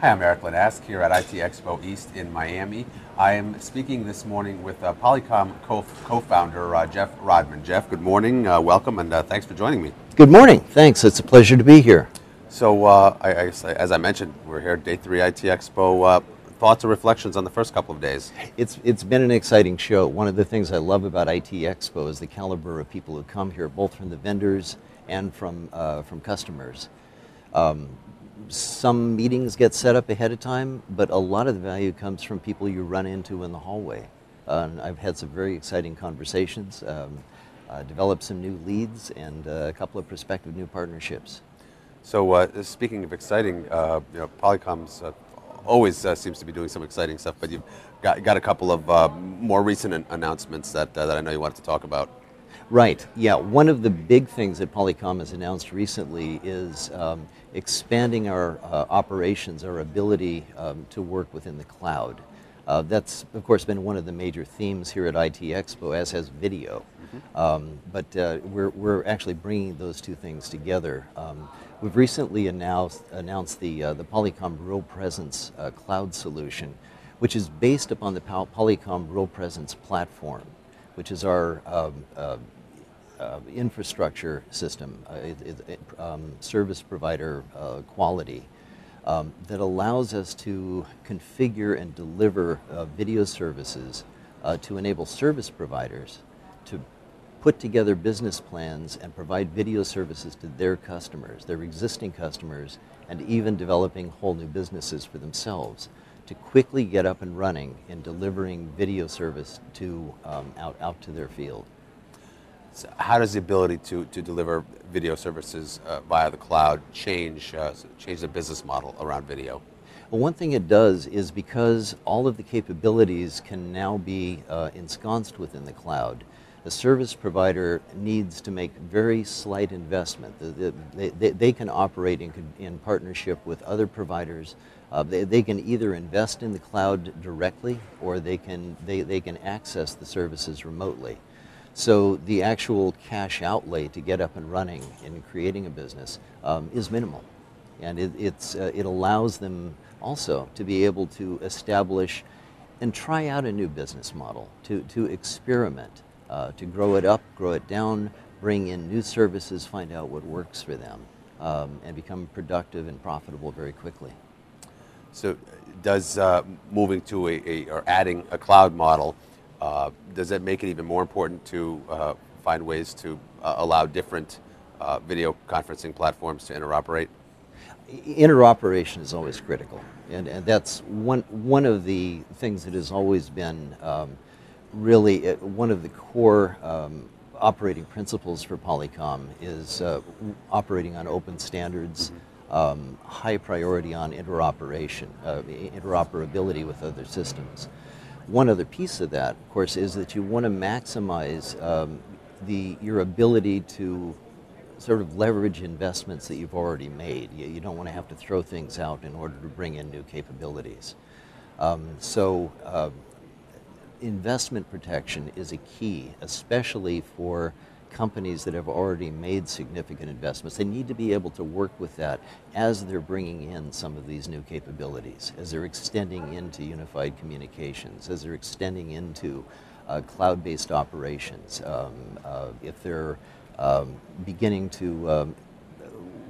Hi, I'm Eric Lanask here at IT Expo East in Miami. I am speaking this morning with Polycom co-founder Jeff Rodman. Jeff, good morning, welcome, and thanks for joining me. Good morning, thanks, it's a pleasure to be here. So, as I mentioned, we're here at Day 3 IT Expo. Thoughts or reflections on the first couple of days? It's been an exciting show. One of the things I love about IT Expo is the caliber of people who come here, both from the vendors and from customers. Some meetings get set up ahead of time, but a lot of the value comes from people you run into in the hallway. I've had some very exciting conversations, developed some new leads, and a couple of prospective new partnerships. So, speaking of exciting, Polycom's always seems to be doing some exciting stuff, but you've got a couple of more recent announcements that I know you wanted to talk about. Right, yeah. One of the big things that Polycom has announced recently is expanding our operations, our ability to work within the cloud. That's, of course, been one of the major themes here at IT Expo, as has video. But we're actually bringing those two things together. We've recently announced the Polycom Real Presence cloud solution, which is based upon the Polycom Real Presence platform, which is our infrastructure system, service provider quality, that allows us to configure and deliver video services to enable service providers to put together business plans and provide video services to their customers, their existing customers, and even developing whole new businesses for themselves to quickly get up and running in delivering video service to out to their field. So how does the ability to deliver video services via the cloud change the business model around video? Well, one thing it does is because all of the capabilities can now be ensconced within the cloud, the service provider needs to make very slight investment. They can operate in partnership with other providers. They can either invest in the cloud directly, or they can access the services remotely. So the actual cash outlay to get up and running and creating a business is minimal, and it allows them also to be able to establish and try out a new business model, to experiment, to grow it up, grow it down, bring in new services, find out what works for them, and become productive and profitable very quickly. So does moving to or adding a cloud model, does that make it even more important to find ways to allow different video conferencing platforms to interoperate? Interoperation is always critical, and that's one of the things that has always been really one of the core operating principles for Polycom is operating on open standards, high priority on interoperability with other systems. One other piece of that, of course, is that you want to maximize your ability to sort of leverage investments that you've already made. You don't want to have to throw things out in order to bring in new capabilities. Investment protection is a key, especially for companies that have already made significant investments. They need to be able to work with that as they're bringing in some of these new capabilities, as they're extending into unified communications, as they're extending into cloud-based operations, if they're beginning to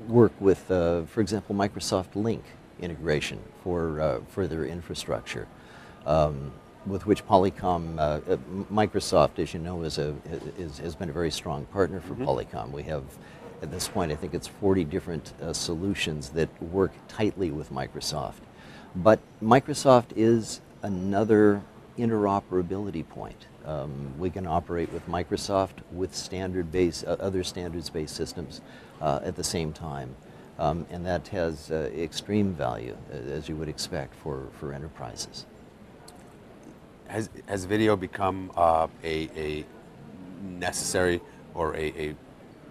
work with, for example, Microsoft Link integration for their infrastructure, with which Polycom, Microsoft, as you know, has been a very strong partner for Polycom. We have, at this point, I think it's 40 different solutions that work tightly with Microsoft. But Microsoft is another interoperability point. We can operate with Microsoft with other standards-based systems at the same time. And that has extreme value, as you would expect, for enterprises. Has video become a necessary or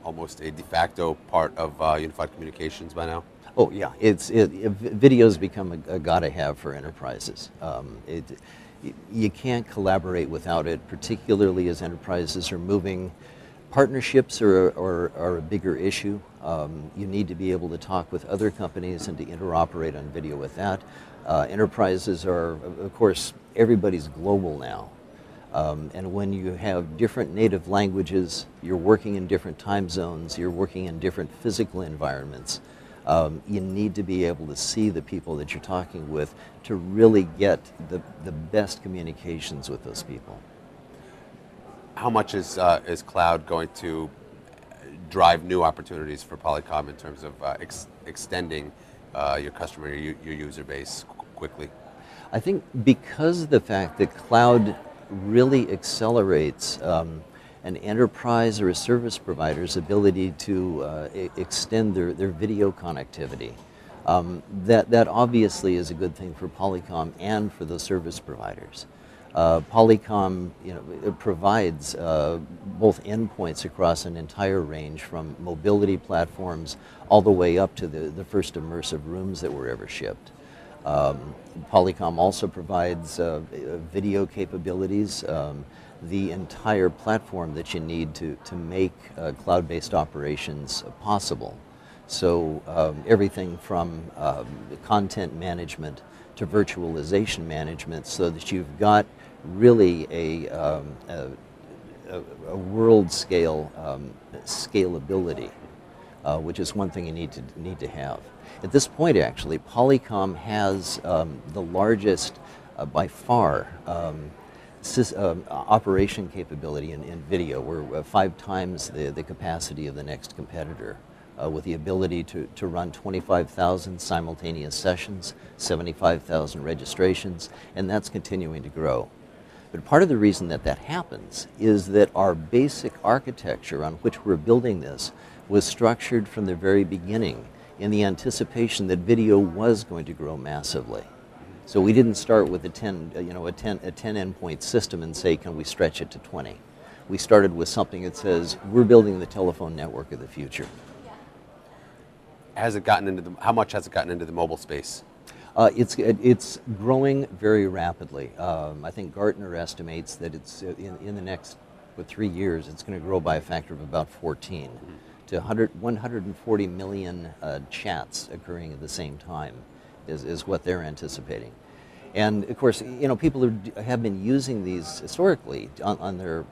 almost a de facto part of unified communications by now? Oh yeah, video's become a gotta have for enterprises. You can't collaborate without it, particularly as enterprises are moving Partnerships are a bigger issue. You need to be able to talk with other companies and to interoperate on video with that. Enterprises are, of course, everybody's global now. And when you have different native languages, you're working in different time zones, you're working in different physical environments, you need to be able to see the people that you're talking with to really get the best communications with those people. How much is cloud going to drive new opportunities for Polycom in terms of extending your customer, your user base quickly? I think because of the fact that cloud really accelerates an enterprise or a service provider's ability to extend their video connectivity, that obviously is a good thing for Polycom and for those service providers. Polycom, it provides both endpoints across an entire range, from mobility platforms all the way up to the first immersive rooms that were ever shipped. Polycom also provides video capabilities, the entire platform that you need to make cloud-based operations possible. So everything from content management to virtualization management, so that you've got really a world scale scalability, which is one thing you need to have. At this point, actually, Polycom has the largest, by far, operation capability in video. We're 5 times the capacity of the next competitor, with the ability to run 25,000 simultaneous sessions, 75,000 registrations, and that's continuing to grow. But part of the reason that happens is that our basic architecture on which we're building this was structured from the very beginning in the anticipation that video was going to grow massively. So we didn't start with a 10 endpoint system and say, can we stretch it to 20? We started with something that says, we're building the telephone network of the future. How much has it gotten into the mobile space? It's growing very rapidly. I think Gartner estimates that it's in the next 3 years, it's going to grow by a factor of about 14 to 140 million chats occurring at the same time is what they're anticipating. And of course, people have been using these historically on their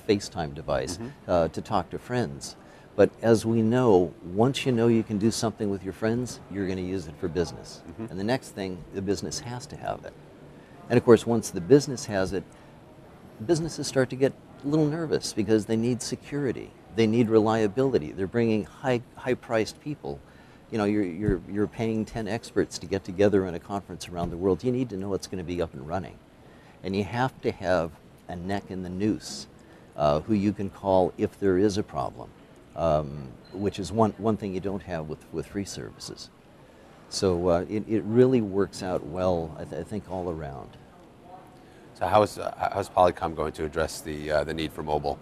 FaceTime device to talk to friends. But as we know, once you know you can do something with your friends, you're going to use it for business. And the next thing, the business has to have it. And of course, once the business has it, businesses start to get a little nervous because they need security. They need reliability. They're bringing high-priced people. You're paying 10 experts to get together in a conference around the world. You need to know it's going to be up and running. And you have to have a neck in the noose who you can call if there is a problem. Which is one thing you don't have with free services. So it really works out well, I think, all around. So how's Polycom going to address the need for mobile?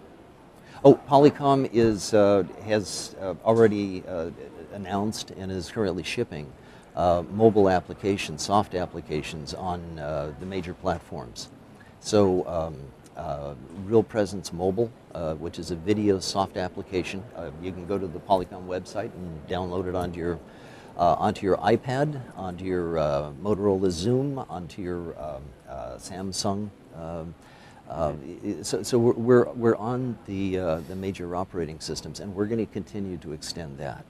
Oh, Polycom has already announced and is currently shipping mobile applications, soft applications on the major platforms. So Real Presence Mobile, which is a video soft application. You can go to the Polycom website and download it onto your iPad, onto your Motorola Zoom, onto your Samsung. So we're on the major operating systems, and we're going to continue to extend that,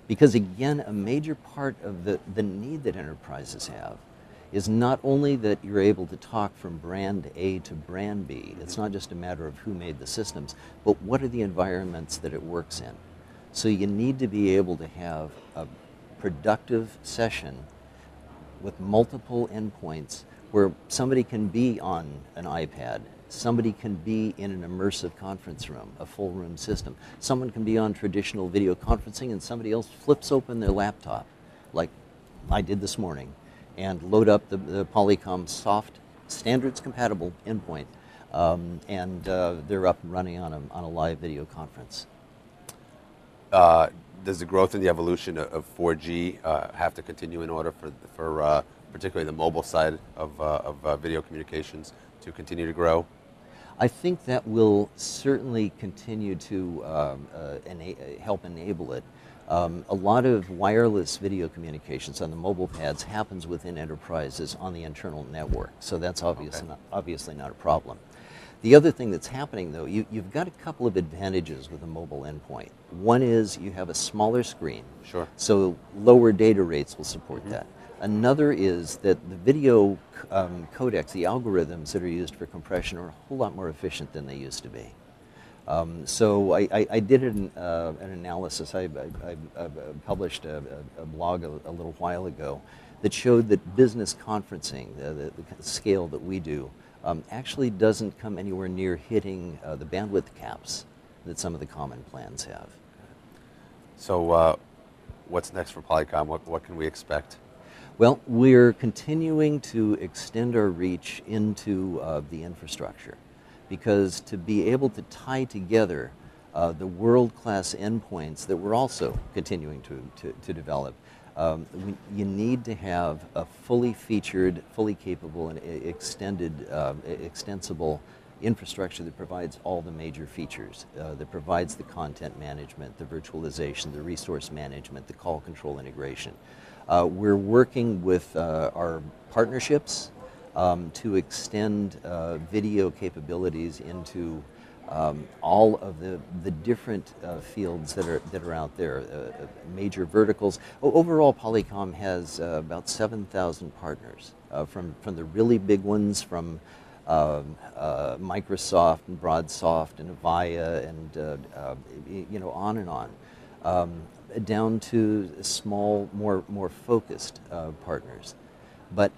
because again, a major part of the need that enterprises have is not only that you're able to talk from brand A to brand B. It's not just a matter of who made the systems, but what are the environments that it works in. So you need to be able to have a productive session with multiple endpoints where somebody can be on an iPad, somebody can be in an immersive conference room, a full room system. Someone can be on traditional video conferencing and somebody else flips open their laptop, like I did this morning, and load up the Polycom soft, standards compatible endpoint, and they're up and running on a live video conference. Does the growth and the evolution of 4G have to continue in order for particularly the mobile side of video communications to continue to grow? I think that will certainly continue to help enable it. A lot of wireless video communications on the mobile pads happens within enterprises on the internal network, so that's obviously not a problem. The other thing that's happening, though, you've got a couple of advantages with a mobile endpoint. One is you have a smaller screen, Sure. so lower data rates will support that. Another is that the video codecs, the algorithms that are used for compression, are a whole lot more efficient than they used to be. So I did an analysis. I published a blog a little while ago that showed that business conferencing, the scale that we do, actually doesn't come anywhere near hitting the bandwidth caps that some of the common plans have. So what's next for Polycom? What can we expect? Well, we're continuing to extend our reach into the infrastructure, because to be able to tie together the world-class endpoints that we're also continuing to develop, you need to have a fully featured, fully capable, and extensible infrastructure that provides all the major features, that provides the content management, the virtualization, the resource management, the call control integration. We're working with our partnerships to extend video capabilities into all of the different fields that are out there, major verticals. Overall, Polycom has about 7,000 partners, from the really big ones, from Microsoft and BroadSoft and Avaya and on and on, down to small, more focused partners. But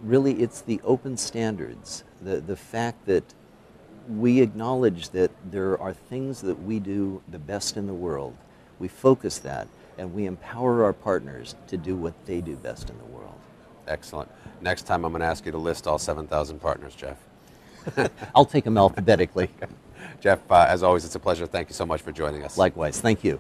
really, it's the open standards, the fact that we acknowledge that there are things that we do the best in the world. We focus that, and we empower our partners to do what they do best in the world. Excellent. Next time I'm going to ask you to list all 7,000 partners, Jeff. I'll take them alphabetically. Jeff, as always, it's a pleasure. Thank you so much for joining us. Likewise. Thank you.